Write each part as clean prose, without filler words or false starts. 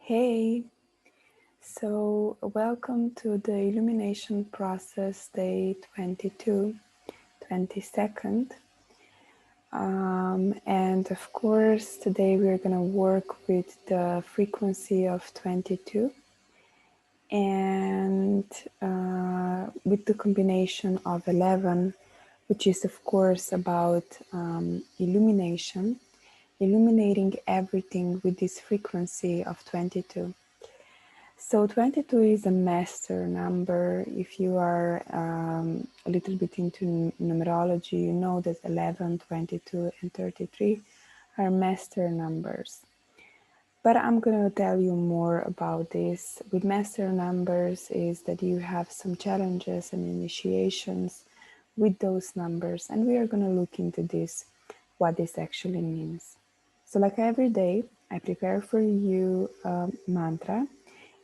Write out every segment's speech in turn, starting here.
Hey, so welcome to the illumination process day 22, 22nd. And of course, today we're going to work with the frequency of 22 and with the combination of 11, which is of course about illuminating everything with this frequency of 22. So 22 is a master number. If you are a little bit into numerology, you know that 11, 22, and 33 are master numbers. But I'm going to tell you more about this. With master numbers is that you have some challenges and initiations with those numbers. And we are going to look into this, what this actually means. So like every day, I prepare for you a mantra.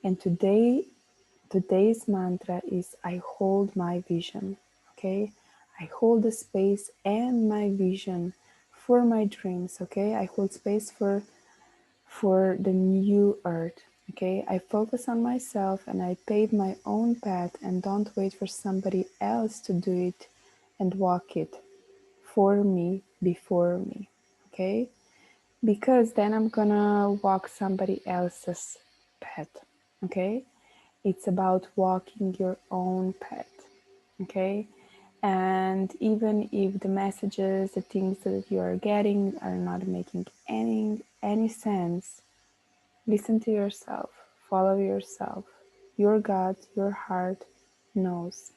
And today's mantra is I hold my vision. Okay? I hold the space and my vision for my dreams. Okay? I hold space for the new earth. Okay? I focus on myself and I pave my own path and don't wait for somebody else to do it and walk it for me, before me. Okay? Because then I'm gonna walk somebody else's path. Okay? It's about walking your own path. Okay? And even if the messages, the things that you are getting are not making any sense, listen to yourself, follow yourself. Your gut, your heart knows.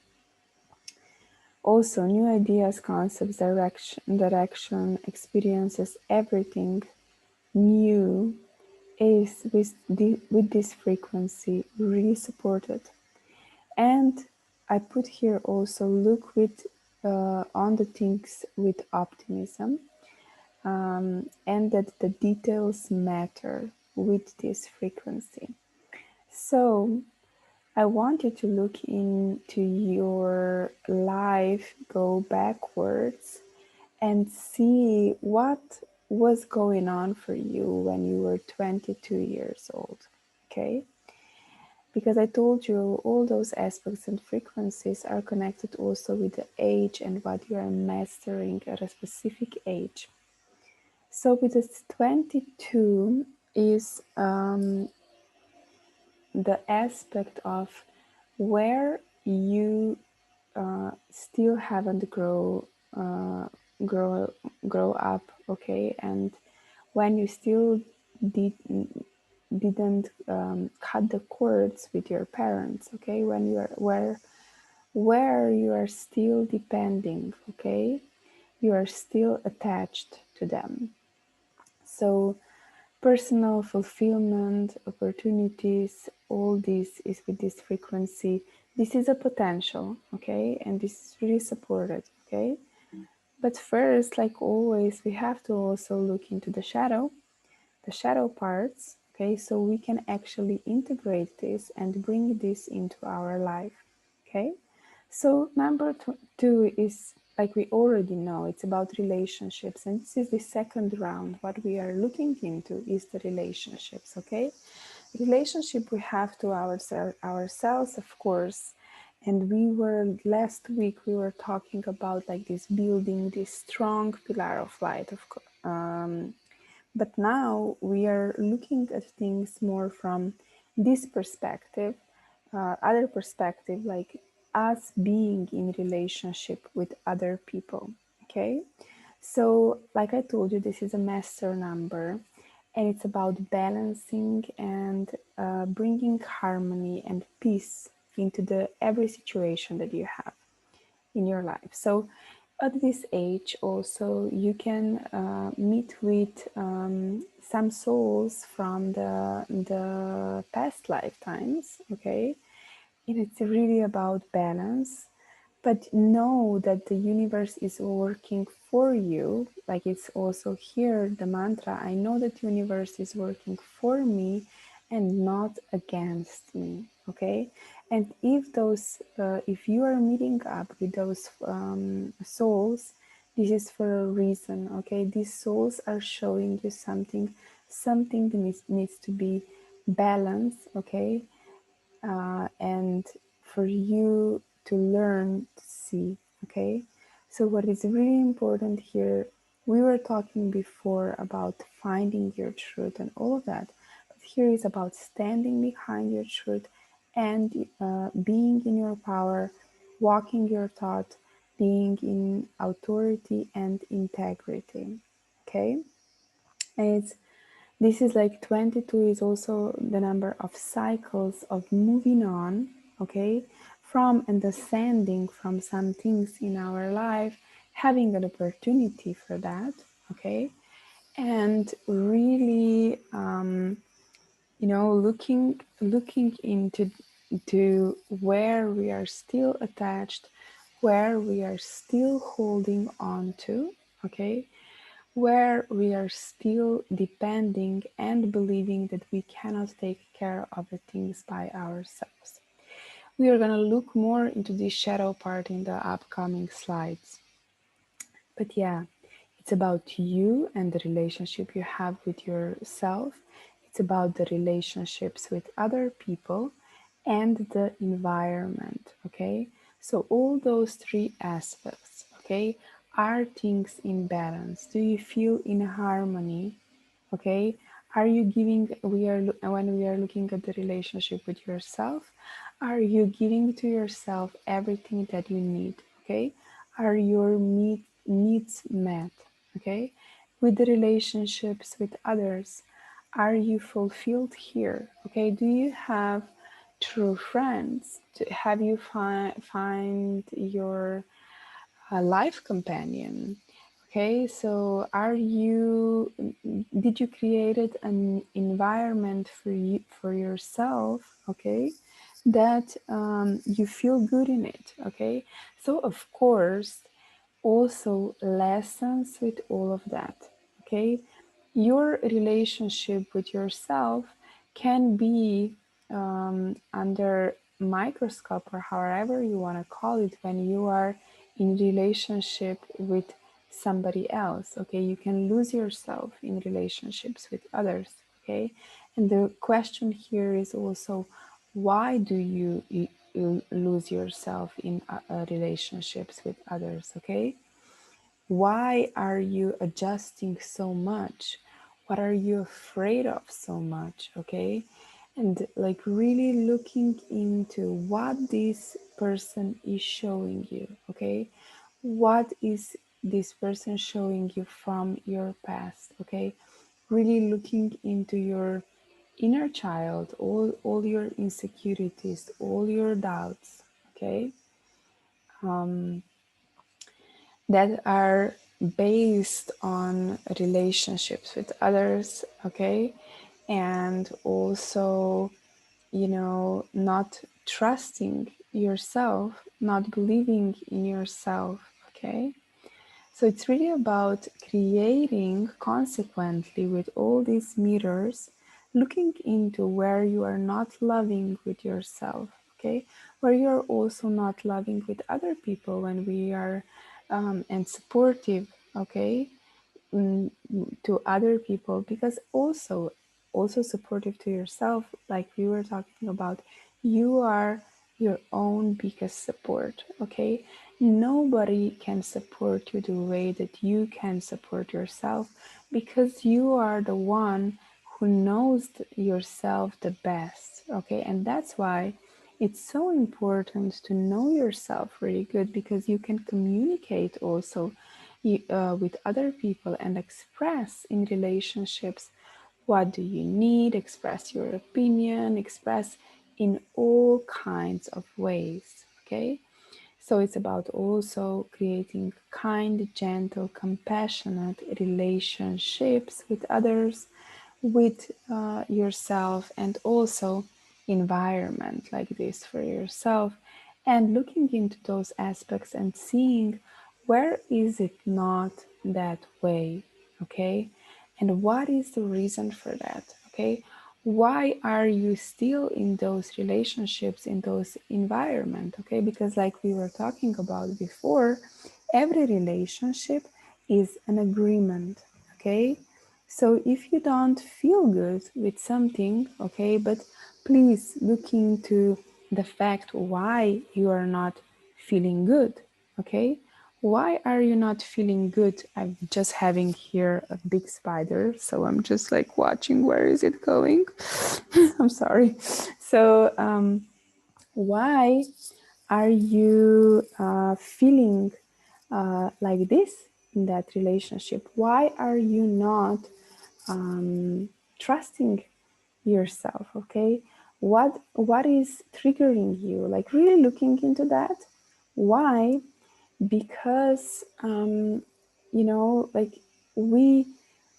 Also, new ideas, concepts, direction, experiences, everything new is with this frequency really supported. And I put here also look with on the things with optimism, and that the details matter with this frequency. So I want you to look into your life, go backwards, and see what was going on for you when you were 22 years old. Okay? Because I told you all those aspects and frequencies are connected also with the age and what you are mastering at a specific age. So with this 22 is the aspect of where you still haven't grow grow up, okay, and when you still didn't cut the cords with your parents, okay, when you are where you are still depending, okay, you are still attached to them. So personal fulfillment, opportunities, all this is with this frequency. This is a potential, okay, and this is really supported, okay. But first, like always, we have to also look into the shadow parts, okay, so we can actually integrate this and bring this into our life, okay. So number two is, like we already know, it's about relationships, and this is the second round. What we are looking into is the relationships, okay. Relationship we have to ourselves, of course. And we were last week we were talking about like this building this strong pillar of light, of course. But now we are looking at things more from this perspective, other perspective, like us being in relationship with other people. Okay, so like I told you, this is a master number, and it's about balancing and bringing harmony and peace into the every situation that you have in your life. So at this age also you can meet with some souls from the past lifetimes, okay, and it's really about balance. But know that the universe is working for you, like it's also here the mantra, I know that universe is working for me and not against me, okay. And if you are meeting up with those souls, this is for a reason, okay. These souls are showing you something that needs to be balance, okay, and for you to learn to see, okay. So what is really important here, we were talking before about finding your truth and all of that, but here is about standing behind your truth and being in your power, walking your thought, being in authority and integrity, okay. And this is like 22 is also the number of cycles of moving on, okay, from and ascending from some things in our life, having an opportunity for that, okay, and really, looking into where we are still attached, where we are still holding on to, okay, where we are still depending and believing that we cannot take care of the things by ourselves. We are going to look more into this shadow part in the upcoming slides. But yeah, it's about you and the relationship you have with yourself. It's about the relationships with other people and the environment, okay? So all those three aspects, okay, are things in balance. Do you feel in harmony? Okay, are you giving, when we are looking at the relationship with yourself, are you giving to yourself everything that you need? Okay, are your needs met? Okay, with the relationships with others, are you fulfilled here? Okay, do you have true friends? Have you find your life companion? Okay, so did you created an environment for you, for yourself, okay, that you feel good in it, okay? So of course, also lessons with all of that, okay? Your relationship with yourself can be under microscope or however you want to call it when you are in relationship with somebody else, okay. You can lose yourself in relationships with others, okay. And the question here is also, why do you lose yourself in relationships with others, okay. Why are you adjusting so much? What are you afraid of so much? Okay. And like really looking into what this person is showing you. Okay. What is this person showing you from your past? Okay. Really looking into your inner child, all your insecurities, all your doubts. Okay. Um, that are based on relationships with others, okay, and also, not trusting yourself, not believing in yourself, okay. So it's really about creating consequently with all these mirrors, looking into where you are not loving with yourself, okay, where you're also not loving with other people when we are and supportive, okay, mm, to other people, because also supportive to yourself, like we were talking about, you are your own biggest support, okay. Nobody can support you the way that you can support yourself, because you are the one who knows yourself the best, okay. And that's why it's so important to know yourself really good, because you can communicate also with other people and express in relationships what do you need, express your opinion, express in all kinds of ways, okay. So it's about also creating kind, gentle, compassionate relationships with others, with yourself, and also environment like this for yourself, and looking into those aspects and seeing where is it not that way, okay, and what is the reason for that, okay. Why are you still in those relationships, in those environment, okay, because like we were talking about before, every relationship is an agreement, okay. So if you don't feel good with something, okay, but please look into the fact why you are not feeling good, okay? Why are you not feeling good? I'm just having here a big spider, so I'm just like watching where is it going. I'm sorry. So why are you feeling like this in that relationship? Why are you not trusting yourself? Okay, what is triggering you? Like really looking into that. Why? Because like we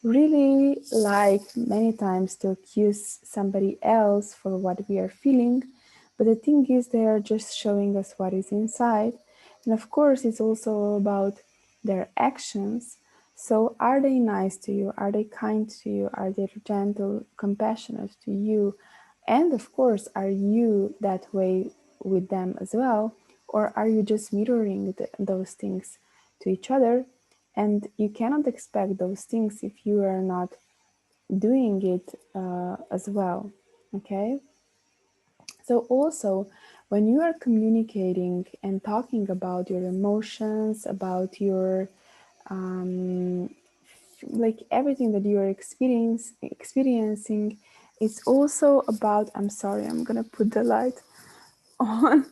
really like many times to accuse somebody else for what we are feeling, but the thing is they are just showing us what is inside, and of course it's also about their actions. So are they nice to you? Are they kind to you? Are they gentle, compassionate to you? And of course, are you that way with them as well? Or are you just mirroring those things to each other? And you cannot expect those things if you are not doing it as well. Okay? So, also, when you are communicating and talking about your emotions, about your like everything that you are experiencing, it's also about, I'm sorry, I'm gonna put the light on.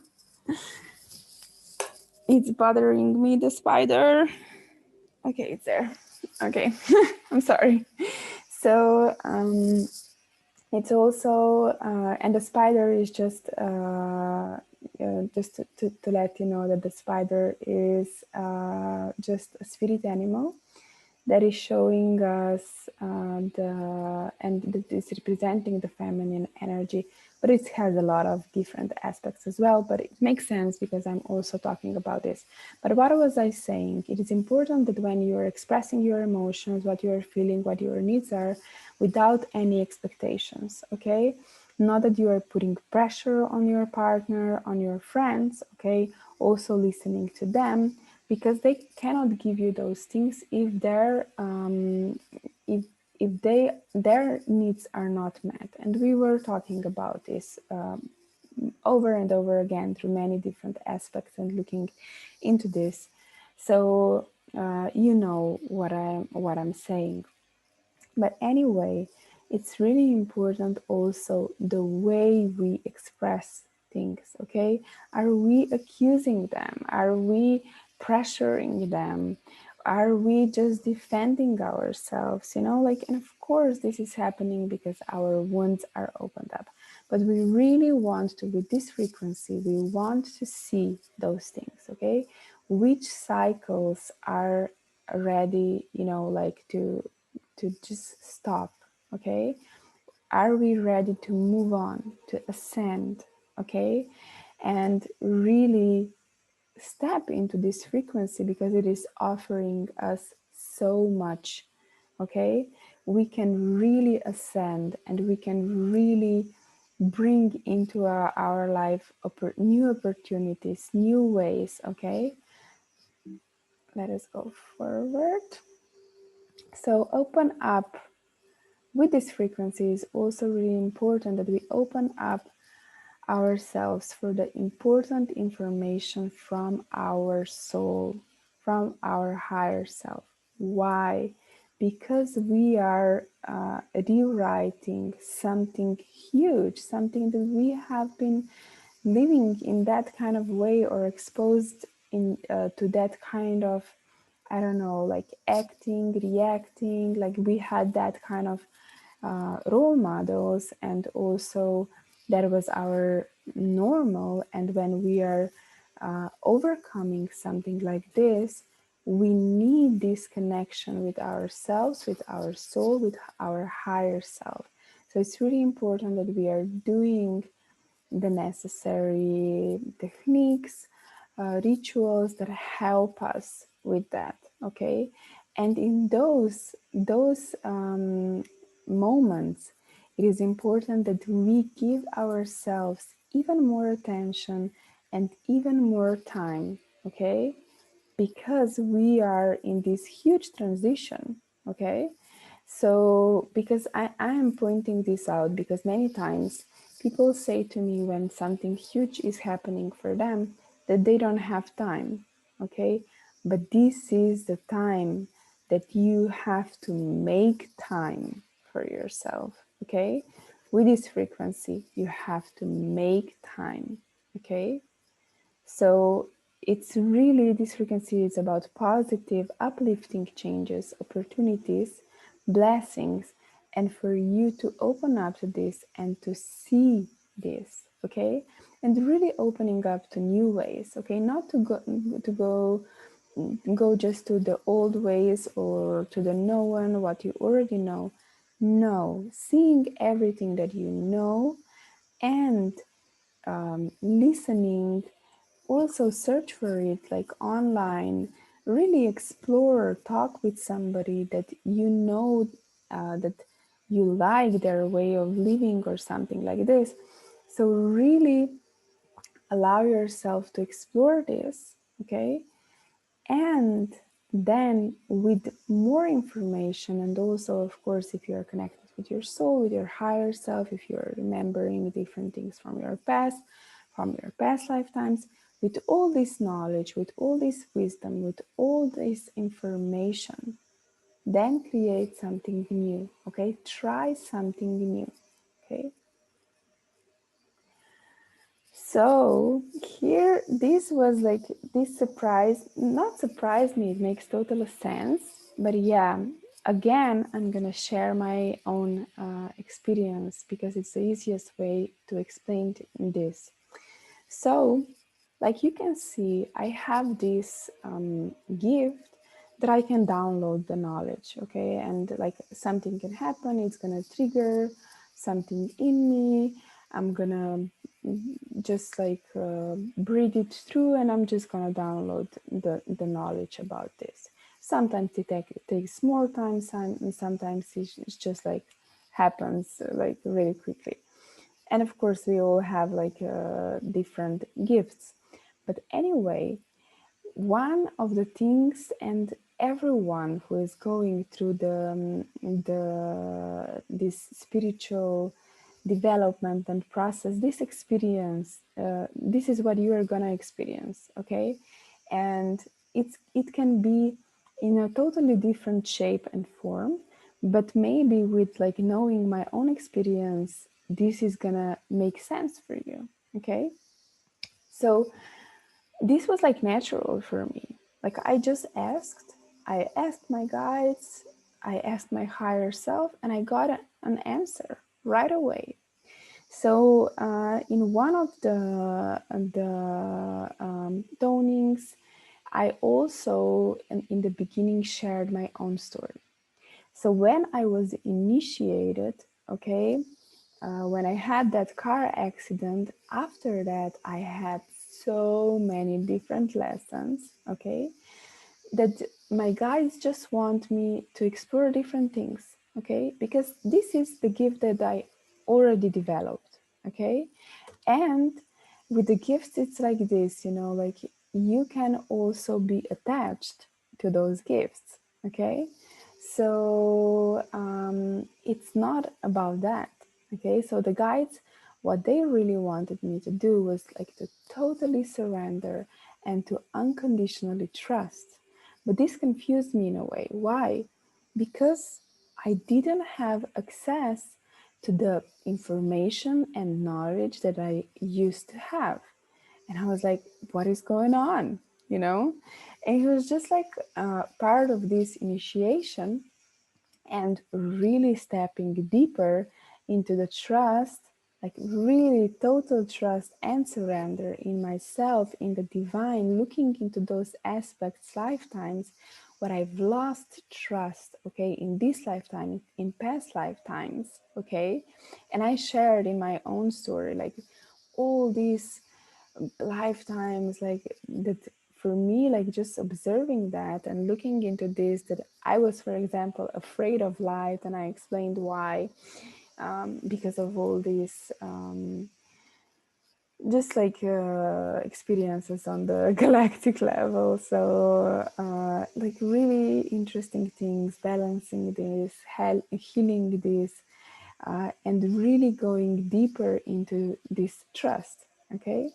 It's bothering me, the spider. Okay, it's there. Okay, I'm sorry. So it's also, and the spider is just to let you know that the spider is just a spirit animal that is showing us and is representing the feminine energy, but it has a lot of different aspects as well, but it makes sense because I'm also talking about this. But what was I saying? It is important that when you're expressing your emotions, what you're feeling, what your needs are, without any expectations, okay? Not that you are putting pressure on your partner, on your friends, okay? Also listening to them, because they cannot give you those things if their needs are not met. And we were talking about this over and over again through many different aspects and looking into this. So you know what I'm saying. But anyway, it's really important also the way we express things, okay? Are we accusing them? Are we pressuring them? Are we just defending ourselves? Like, and of course, this is happening because our wounds are opened up. But we really want to, with this frequency, we want to see those things, okay? Which cycles are ready, like to just stop, okay? Are we ready to move on, to ascend, okay? And really step into this frequency because it is offering us so much, okay? We can really ascend and we can really bring into our life new opportunities, new ways, okay? Let us go forward. So open up with this frequency. Is also really important that we open up ourselves for the important information from our soul, from our higher self. Why? Because we are rewriting something huge, something that we have been living in that kind of way or exposed to that kind of, I don't know, like acting, reacting, like we had that kind of role models, and also that was our normal. And when we are overcoming something like this, we need this connection with ourselves, with our soul, with our higher self. So it's really important that we are doing the necessary techniques, rituals that help us with that, okay? And in those moments, it is important that we give ourselves even more attention and even more time, okay? Because we are in this huge transition, okay? So, because I am pointing this out because many times people say to me when something huge is happening for them that they don't have time, okay? But this is the time that you have to make time for yourself, okay? With this frequency, you have to make time, okay? So it's really, this frequency is about positive, uplifting changes, opportunities, blessings, and for you to open up to this and to see this, okay? And really opening up to new ways, okay? Not to go just to the old ways or to the known, what you already know. No, seeing everything that you know and listening, also search for it like online, really explore, talk with somebody that you know, that you like their way of living or something like this. So really allow yourself to explore this, okay? And then with more information, and also of course if you're connected with your soul, with your higher self, if you're remembering different things from your past lifetimes, with all this knowledge, with all this wisdom, with all this information, then create something new, okay? Try something new, okay? So here, this was like, this surprise, not surprised me, it makes total sense. But yeah, again, I'm gonna share my own experience because it's the easiest way to explain this. So, like you can see, I have this gift that I can download the knowledge, okay? And like something can happen, it's gonna trigger something in me. I'm gonna just like breathe it through, and I'm just gonna download the knowledge about this. Sometimes it takes more time, sometimes it's just like happens like really quickly. And of course, we all have like different gifts. But anyway, one of the things, and everyone who is going through this spiritual development and process, this experience, this is what you are gonna experience, okay? And it can be in a totally different shape and form, but maybe with like knowing my own experience, this is gonna make sense for you, okay? So this was like natural for me. Like I asked my guides, I asked my higher self, and I got an answer right away. So in one of the tonings, I also in the beginning shared my own story. So when I was initiated, okay, when I had that car accident, after that, I had so many different lessons, okay, that my guides just want me to explore different things, okay, because this is the gift that I already developed, okay. And with the gifts, it's like this, like you can also be attached to those gifts, okay. So it's not about that, okay. So the guides, what they really wanted me to do was like to totally surrender and to unconditionally trust. But this confused me in a way. Why? Because I didn't have access to the information and knowledge that I used to have. And I was like, what is going on? And it was just like part of this initiation and really stepping deeper into the trust, like really total trust and surrender in myself, in the divine, looking into those aspects, lifetimes, what I've lost trust, okay, in this lifetime, in past lifetimes, okay. And I shared in my own story, like all these lifetimes, like that for me, like just observing that and looking into this, that I was, for example, afraid of light, and I explained why, because of all these just like experiences on the galactic level. So like really interesting things, balancing this, healing this, and really going deeper into this trust. Okay,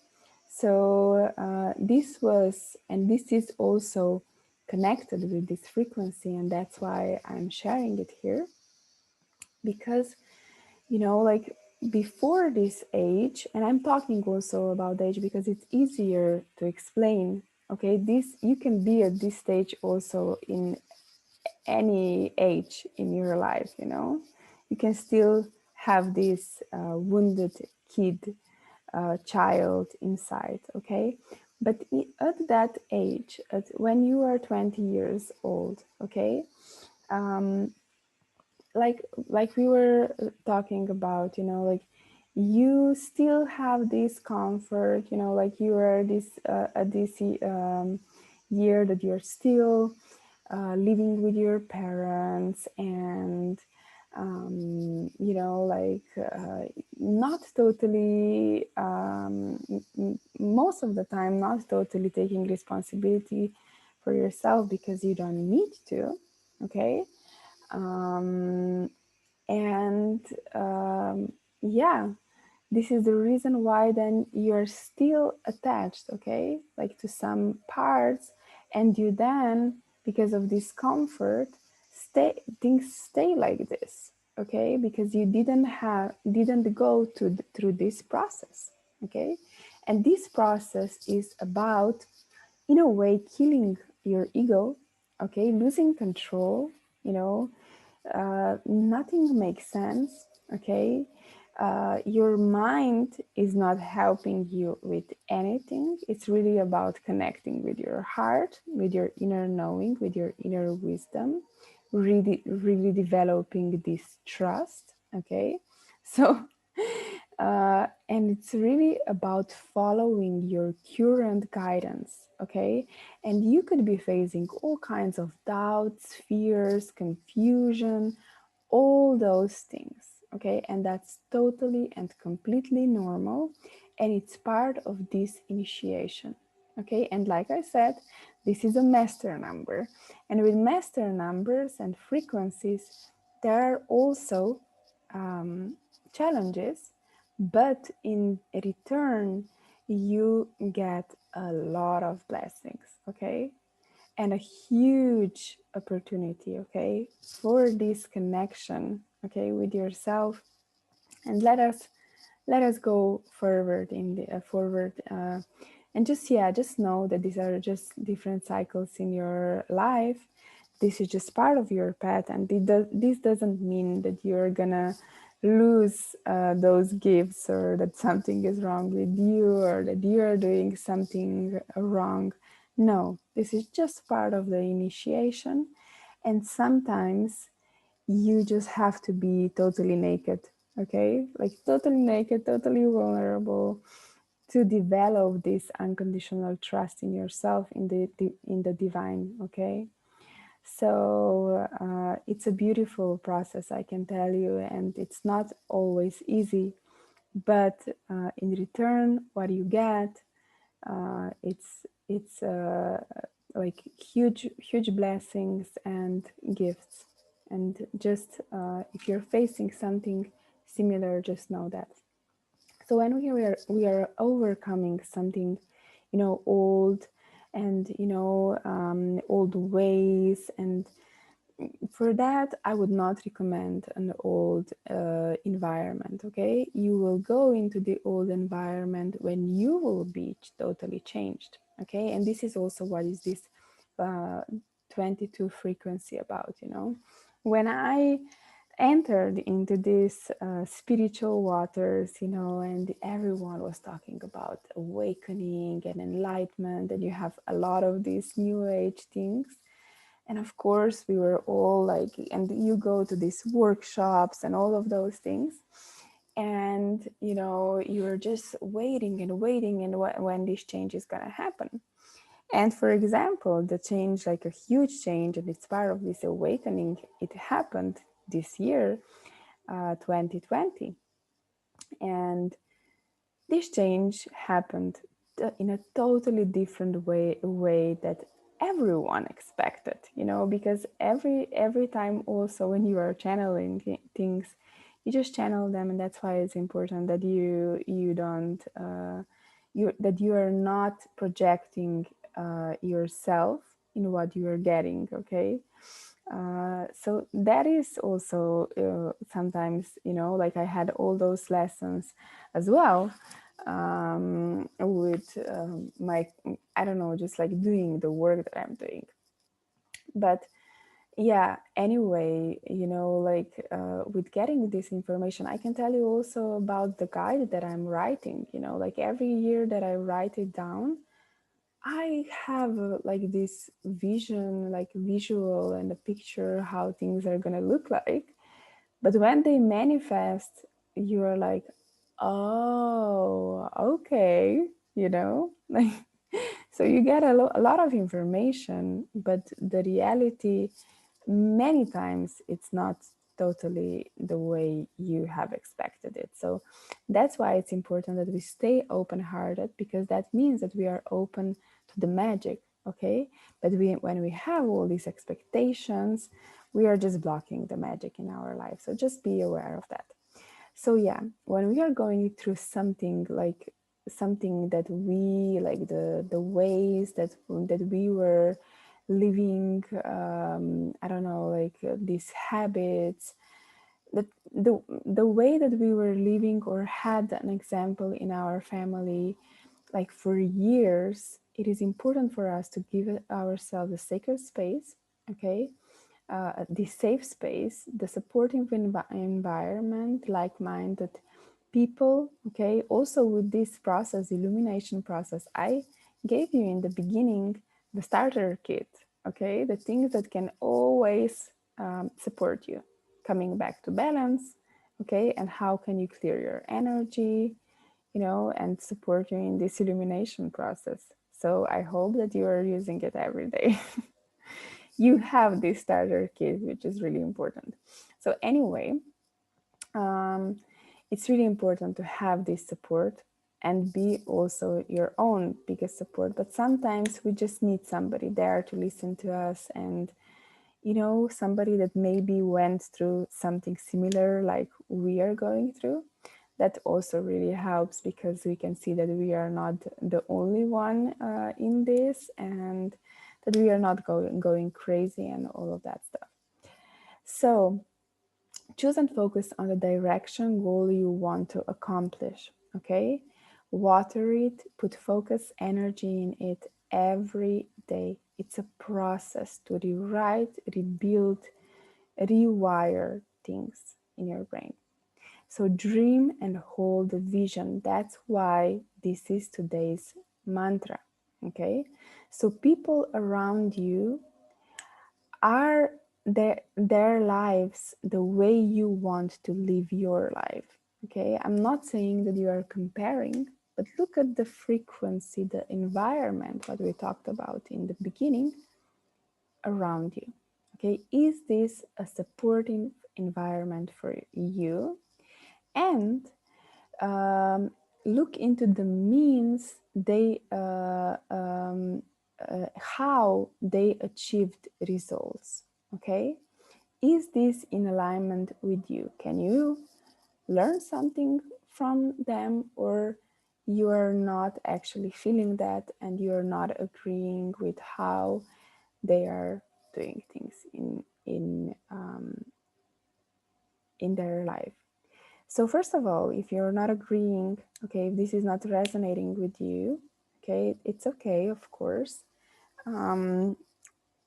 so this was, and this is also connected with this frequency, and that's why I'm sharing it here, because like before this age, and I'm talking also about age because it's easier to explain. Okay, this, you can be at this stage also in any age in your life. You can still have this wounded kid, child inside. Okay, but at that age, when you are 20 years old, okay, um, like we were talking about, like you still have this comfort, like you are this at this year that you're still living with your parents, and like not totally, most of the time not totally taking responsibility for yourself because you don't need to. Okay, um, and yeah, this is the reason why then you're still attached, okay, like to some parts, and you then, because of discomfort, things stay like this, okay, because you didn't go through this process. Okay, and this process is about, in a way, killing your ego, okay, losing control, you know nothing makes sense. Okay, your mind is not helping you with anything. It's really about connecting with your heart, with your inner knowing, with your inner wisdom, really developing this trust. Okay, so and it's really about following your current guidance. Okay, and you could be facing all kinds of doubts, fears, confusion, all those things. Okay, and that's totally and completely normal, and it's part of this initiation. Okay, and like I said, this is a master number, and with master numbers and frequencies, there are also challenges, but in return you get a lot of blessings. Okay, and a huge opportunity, okay, for this connection, okay, with yourself. And let us go forward in the forward, and just know that these are just different cycles in your life. This is just part of your path, and this doesn't mean that you're gonna lose those gifts, or that something is wrong with you, or that you are doing something wrong. No, this is just part of the initiation, and sometimes you just have to be totally naked. Okay, like totally naked, totally vulnerable, to develop this unconditional trust in yourself, in the divine. Okay, so it's a beautiful process, I can tell you, and it's not always easy, but in return what you get, it's like huge blessings and gifts. And just if you're facing something similar, just know that. So when we are overcoming something, old, and old ways, and for that I would not recommend an old environment. Okay, you will go into the old environment when you will be totally changed. Okay, and this is also what is this uh, 22 frequency about. When I entered into these spiritual waters, and everyone was talking about awakening and enlightenment, and you have a lot of these new age things. And of course, we were all like, and you go to these workshops and all of those things. And, you're just waiting and waiting, and when this change is going to happen. And for example, the change, like a huge change, and it's part of this awakening, it happened this year, 2020. And this change happened in a totally different way that everyone expected, you know, because every time also when you are channeling things, you just channel them, and that's why it's important that you don't that you are not projecting yourself in what you are getting, okay. So that is also sometimes, you know, like I had all those lessons as well, with my, I don't know, just like doing the work that I'm doing. But yeah, anyway, you know, like with getting this information, I can tell you also about the guide that I'm writing, you know, like every year that I write it down, I have like this vision, like visual and a picture how things are gonna look like. But when they manifest, you are like, oh, okay, you know, like, so you get a lot of information, but the reality, many times, it's not totally the way you have expected it. So that's why it's important that we stay open hearted, because that means that we are open to the magic, okay. But when we have all these expectations, we are just blocking the magic in our life. So just be aware of that. So yeah, when we are going through something like something that we like, the ways that we were living, I don't know, like these habits, that the way that we were living or had an example in our family like for years, it is important for us to give ourselves a sacred space, okay, the safe space, the supportive environment, like-minded people, okay. Also with this process, illumination process, I gave you in the beginning the starter kit, okay, the things that can always support you coming back to balance, okay, and how can you clear your energy, you know, and support you in this illumination process. So I hope that you are using it every day. You have this starter kit, which is really important. So anyway, um, it's really important to have this support and be also your own biggest support. But sometimes we just need somebody there to listen to us, and you know, somebody that maybe went through something similar like we are going through. That also really helps, because we can see that we are not the only one in this, and that we are not going crazy and all of that stuff. So choose and focus on the direction goal you want to accomplish, okay. Water it, put focus energy in it every day. It's a process to rewrite, rebuild, rewire things in your brain. So dream and hold the vision. That's why this is today's mantra. Okay. So people around you, are their lives the way you want to live your life. Okay. I'm not saying that you are comparing, but look at the frequency, the environment, what we talked about in the beginning around you. Okay. Is this a supporting environment for you? And look into the means they how they achieved results. Okay, is this in alignment with you? Can you learn something from them, or you are not actually feeling that and you're not agreeing with how they are doing things in their life? So first of all, if you're not agreeing, okay, if this is not resonating with you, okay, it's okay, of course.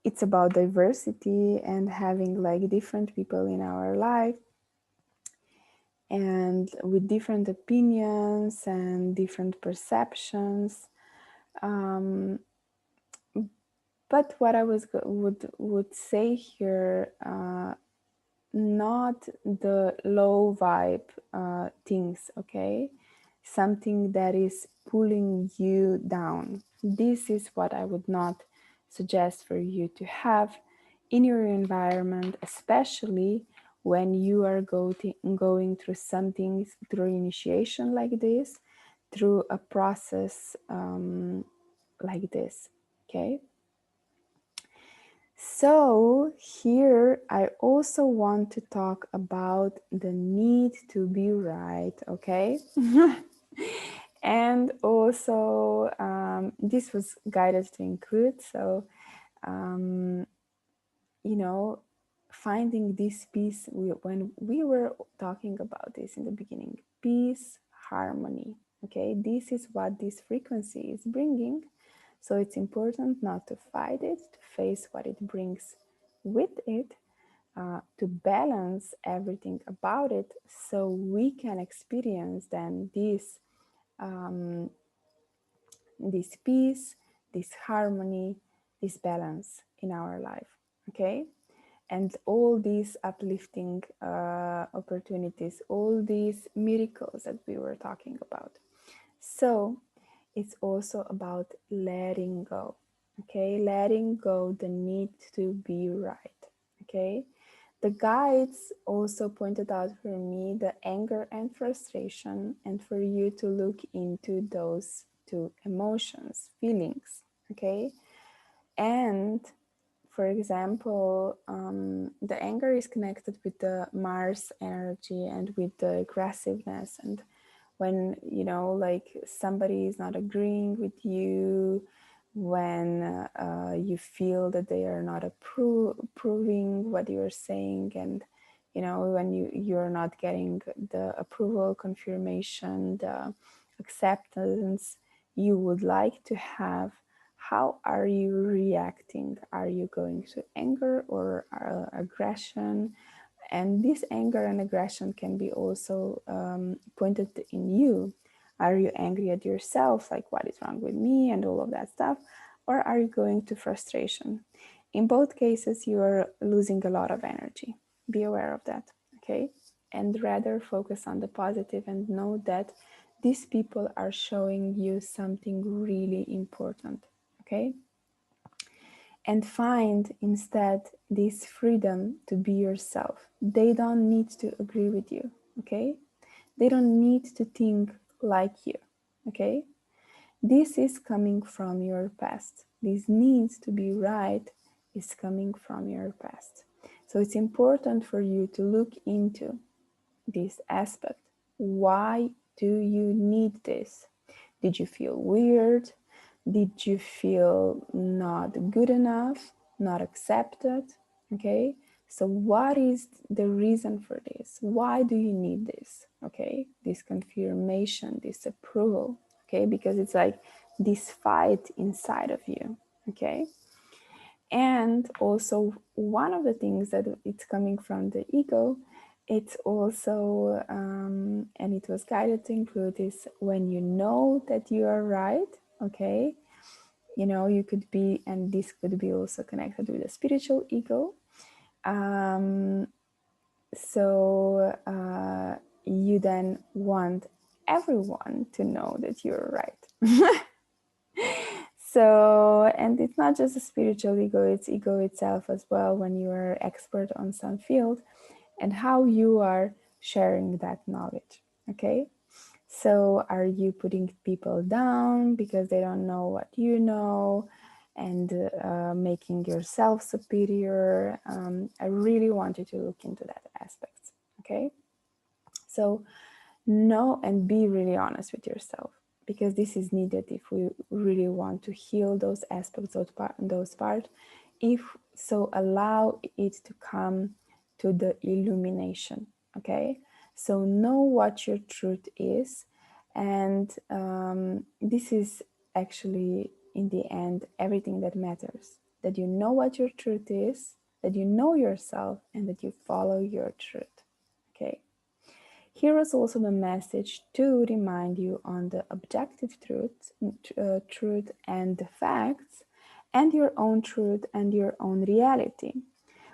It's about diversity and having like different people in our life, and with different opinions and different perceptions. Um, but what I would say here, not the low vibe things, okay? Something that is pulling you down. This is what I would not suggest for you to have in your environment, especially when you are going through something, through initiation like this, through a process like this, okay? So here I also want to talk about the need to be right, okay? And also this was guided to include, so you know, finding this peace, when we were talking about this in the beginning, peace, harmony, okay? This is what this frequency is bringing. So it's important not to fight it, to face what it brings with it, to balance everything about it, so we can experience then this peace, this harmony, this balance in our life, okay? And all these uplifting opportunities, all these miracles that we were talking about. So it's also about letting go, okay? Letting go the need to be right, okay? The guides also pointed out for me the anger and frustration, and for you to look into those two emotions, feelings, okay? And for example, the anger is connected with the Mars energy and with the aggressiveness. And when, you know, like somebody is not agreeing with you, when you feel that they are not approving what you're saying, and, you know, when you're not getting the approval, confirmation, the acceptance you would like to have, how are you reacting? Are you going to anger or aggression? And this anger and aggression can be also pointed in you. Are you angry at yourself, like what is wrong with me and all of that stuff? Or are you going to frustration? In both cases, you are losing a lot of energy. Be aware of that, okay? And rather focus on the positive and know that these people are showing you something really important, okay? And find instead this freedom to be yourself. They don't need to agree with you, okay? They don't need to think like you, okay? This is coming from your past. This needs to be right is coming from your past. So it's important for you to look into this aspect. Why do you need this? Did you feel weird? Did you feel not good enough, not accepted? Okay, so what is the reason for this? Why do you need this? Okay, this confirmation, this approval. Okay, because it's like this fight inside of you. Okay, and also one of the things that it's coming from the ego, it's also and it was guided to include is when you know that you are right, okay, you know, you could be, and this could be also connected with the spiritual ego. So you then want everyone to know that you're right. So, and it's not just a spiritual ego, it's ego itself as well, when you are expert on some field and how you are sharing that knowledge, okay? So are you putting people down because they don't know what you know, and making yourself superior? I really want you to look into that aspect, okay? So know and be really honest with yourself, because this is needed if we really want to heal those aspects, those parts. If so, allow it to come to the illumination, okay? So know what your truth is, and this is actually in the end everything that matters, that you know what your truth is, that you know yourself, and that you follow your truth, okay? Here is also the message to remind you on the objective truth and the facts, and your own truth and your own reality,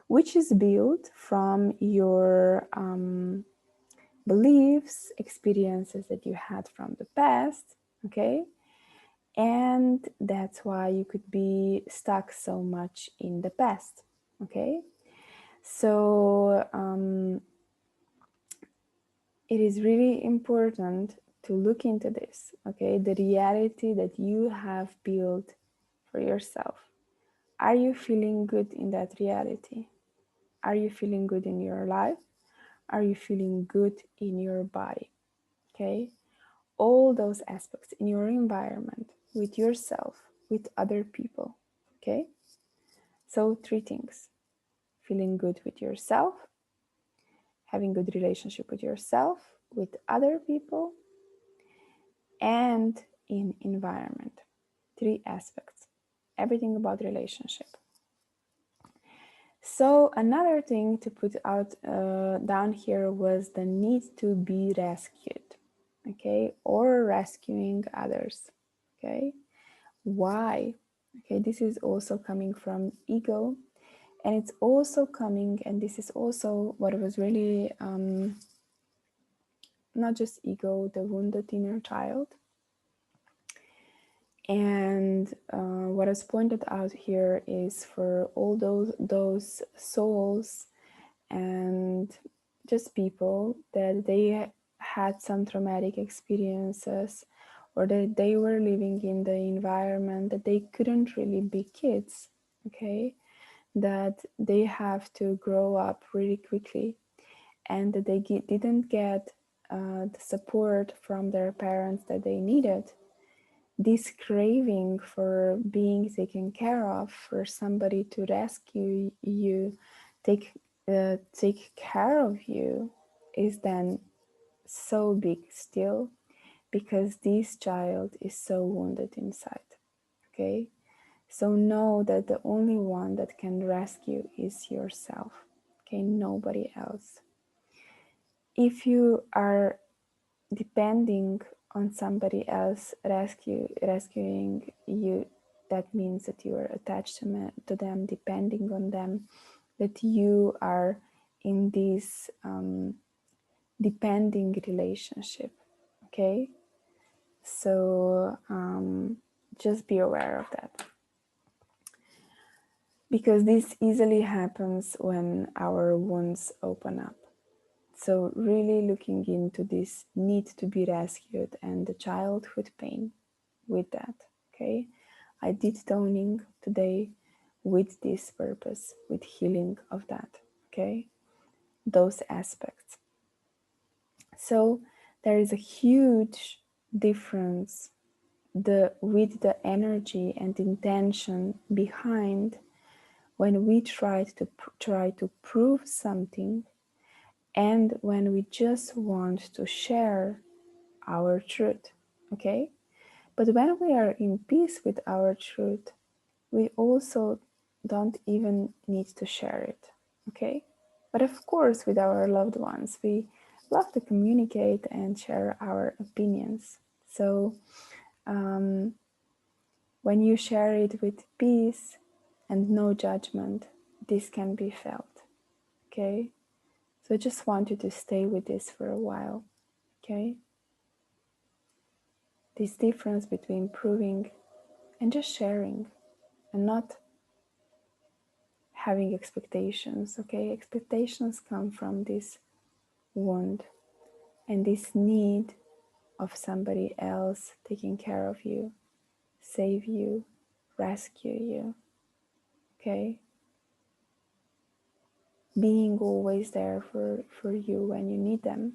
which is built from your beliefs, experiences that you had from the past, okay? And that's why you could be stuck so much in the past, okay? So it is really important to look into this, okay? The reality that you have built for yourself. Are you feeling good in that reality? Are you feeling good in your life? Are you feeling good in your body? Okay? All those aspects in your environment, with yourself, with other people. Okay? So, three things: feeling good with yourself, having good relationship with yourself, with other people, and in environment. Three aspects. Everything about relationship. So another thing to put out down here was the need to be rescued, okay, or rescuing others, okay. Why? Okay, this is also coming from ego, and it's also coming, and this is also what was really not just ego, the wounded inner child. And what is pointed out here is for all those souls and just people that they had some traumatic experiences, or that they were living in the environment that they couldn't really be kids, okay, that they have to grow up really quickly, and that they didn't get the support from their parents that they needed. This craving for being taken care of, for somebody to rescue you, take care of you, is then so big still, because this child is so wounded inside. Okay, so know that the only one that can rescue is yourself. Okay, nobody else. If you are depending on somebody else rescuing you, that means that you are attached to them, depending on them, that you are in this depending relationship. Okay, so just be aware of that, because this easily happens when our wounds open up. So really looking into this need to be rescued and the childhood pain with that, okay? I did toning today with this purpose, with healing of that, okay? Those aspects. So there is a huge difference with the energy and intention behind when we try to prove something, and when we just want to share our truth, okay? But when we are in peace with our truth, we also don't even need to share it, okay? But of course, with our loved ones, we love to communicate and share our opinions. So when you share it with peace and no judgment, this can be felt, okay? So I just want you to stay with this for a while, okay? This difference between proving and just sharing, and not having expectations, okay? Expectations come from this wound and this need of somebody else taking care of you, save you, rescue you, okay? Being always there for you when you need them.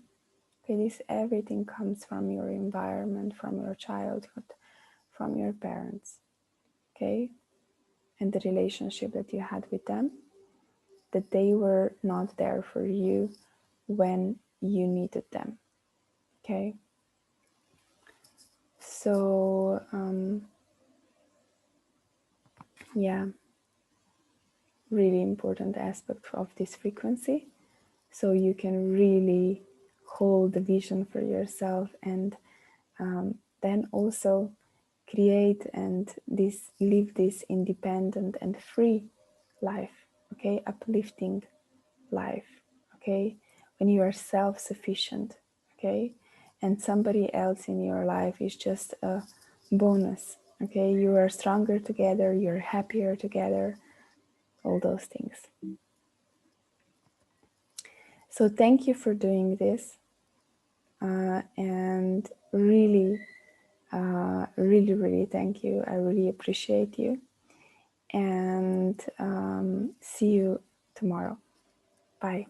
Okay, this everything comes from your environment, from your childhood, from your parents, okay? And the relationship that you had with them, that they were not there for you when you needed them, okay? So, yeah, really important aspect of this frequency. So you can really hold the vision for yourself, and then also create and live this independent and free life, okay? Uplifting life, okay? When you are self-sufficient, okay? And somebody else in your life is just a bonus, okay? You are stronger together, you're happier together, all those things. So thank you for doing this, and really thank you. I really appreciate you. And see you tomorrow. Bye.